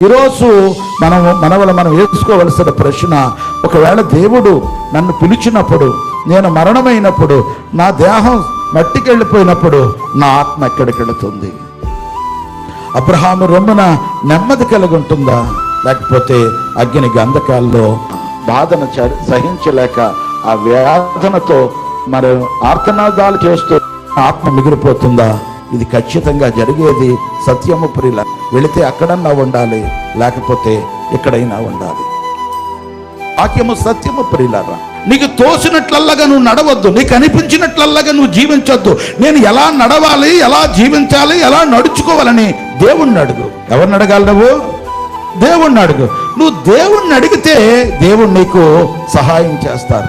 ఈరోజు మనం వేసుకోవలసిన ప్రశ్న, ఒకవేళ దేవుడు నన్ను పిలిచినప్పుడు, నేను మరణమైనప్పుడు, నా దేహం మట్టికి వెళ్ళిపోయినప్పుడు నా ఆత్మ ఎక్కడికి వెళుతుంది? అబ్రహాము రొమ్మున నెమ్మది కలిగి ఉంటుందా, లేకపోతే అగ్ని గంధకాల్లో బాధను సహించలేక ఆ వేదనతో మరి ఆర్తనాదాలు చేస్తూ ఆత్మ మిగిలిపోతుందా? ఇది ఖచ్చితంగా జరిగేది సత్యము ప్రియుల. వెళితే అక్కడన్నా ఉండాలి, లేకపోతే ఎక్కడైనా ఉండాలి. వాక్యము సత్యము ప్రియులారా. నీకు తోసినట్లల్లాగా నువ్వు నడవద్దు, నీకు అనిపించినట్లల్లాగా నువ్వు జీవించొద్దు. నేను ఎలా నడవాలి, ఎలా జీవించాలి, ఎలా నడుచుకోవాలని దేవుణ్ణి అడుగు. ఎవరిని అడగాలి? నువ్వు దేవుణ్ణి అడుగు. నువ్వు దేవుణ్ణి అడిగితే దేవుడు నీకు సహాయం చేస్తారు.